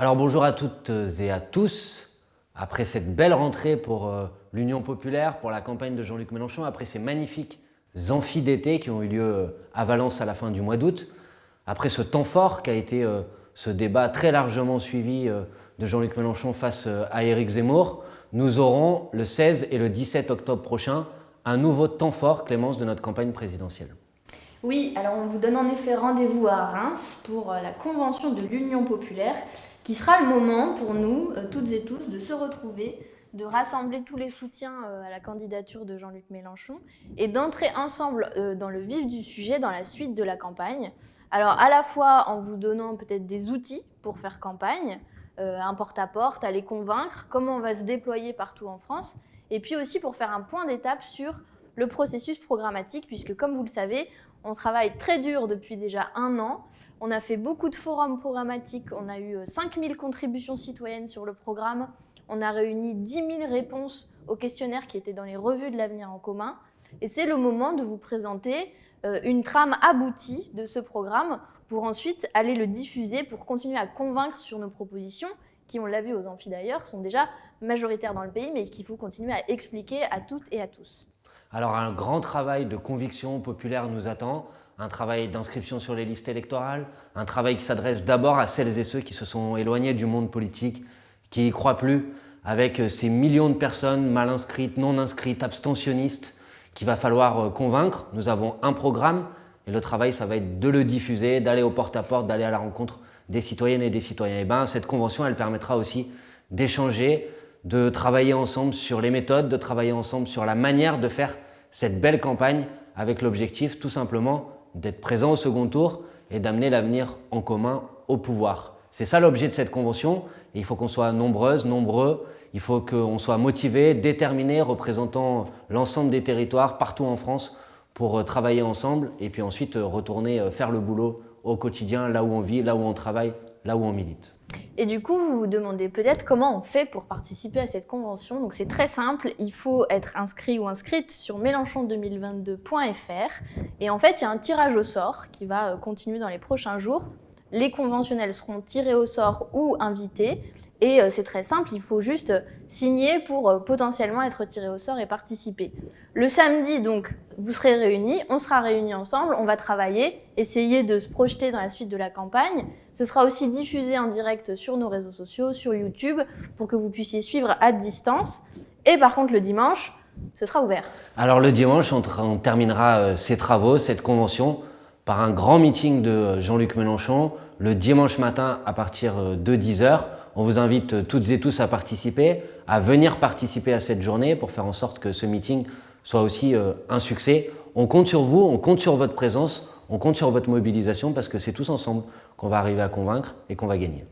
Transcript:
Alors bonjour à toutes et à tous. Après cette belle rentrée pour l'Union populaire, pour la campagne de Jean-Luc Mélenchon, après ces magnifiques amphis d'été qui ont eu lieu à Valence à la fin du mois d'août, après ce temps fort qu'a été ce débat très largement suivi de Jean-Luc Mélenchon face à Éric Zemmour, nous aurons le 16 et le 17 octobre prochain un nouveau temps fort, Clémence, de notre campagne présidentielle. Oui, alors on vous donne en effet rendez-vous à Reims pour la convention de l'Union populaire, qui sera le moment pour nous, toutes et tous, de se retrouver, de rassembler tous les soutiens à la candidature de Jean-Luc Mélenchon et d'entrer ensemble dans le vif du sujet, dans la suite de la campagne. Alors à la fois en vous donnant peut-être des outils pour faire campagne, un porte-à-porte, à les convaincre, comment on va se déployer partout en France, et puis aussi pour faire un point d'étape sur le processus programmatique, puisque comme vous le savez, on travaille très dur depuis déjà 1 an. On a fait beaucoup de forums programmatiques. On a eu 5000 contributions citoyennes sur le programme. On a réuni 10 000 réponses aux questionnaires qui étaient dans les revues de l'avenir en commun. Et c'est le moment de vous présenter une trame aboutie de ce programme pour ensuite aller le diffuser, pour continuer à convaincre sur nos propositions, qui, on l'a vu aux amphis d'ailleurs, sont déjà majoritaires dans le pays, mais qu'il faut continuer à expliquer à toutes et à tous. Alors un grand travail de conviction populaire nous attend, un travail d'inscription sur les listes électorales, un travail qui s'adresse d'abord à celles et ceux qui se sont éloignés du monde politique, qui n'y croient plus, avec ces millions de personnes mal inscrites, non inscrites, abstentionnistes, qu'il va falloir convaincre. Nous avons un programme et le travail, ça va être de le diffuser, d'aller au porte-à-porte, d'aller à la rencontre des citoyennes et des citoyens. Et bien, cette convention, elle permettra aussi d'échanger, de travailler ensemble sur les méthodes, de travailler ensemble sur la manière de faire cette belle campagne avec l'objectif tout simplement d'être présent au second tour et d'amener l'avenir en commun au pouvoir. C'est ça l'objet de cette convention et il faut qu'on soit nombreuses, nombreux, il faut qu'on soit motivés, déterminés, représentant l'ensemble des territoires partout en France pour travailler ensemble et puis ensuite retourner faire le boulot au quotidien, là où on vit, là où on travaille, là où on milite. Et du coup, vous vous demandez peut-être comment on fait pour participer à cette convention. Donc c'est très simple, il faut être inscrit ou inscrite sur mélenchon2022.fr. Et en fait, il y a un tirage au sort qui va continuer dans les prochains jours. Les conventionnels seront tirés au sort ou invités. Et c'est très simple, il faut juste signer pour potentiellement être tiré au sort et participer. Le samedi, donc, vous serez réunis, on sera réunis ensemble, on va travailler, essayer de se projeter dans la suite de la campagne. Ce sera aussi diffusé en direct sur nos réseaux sociaux, sur YouTube, pour que vous puissiez suivre à distance. Et par contre, le dimanche, ce sera ouvert. Alors le dimanche, on terminera ces travaux, cette convention, par un grand meeting de Jean-Luc Mélenchon, le dimanche matin à partir de 10h. On vous invite toutes et tous à participer, à venir participer à cette journée pour faire en sorte que ce meeting soit aussi un succès. On compte sur vous, on compte sur votre présence, on compte sur votre mobilisation parce que c'est tous ensemble qu'on va arriver à convaincre et qu'on va gagner.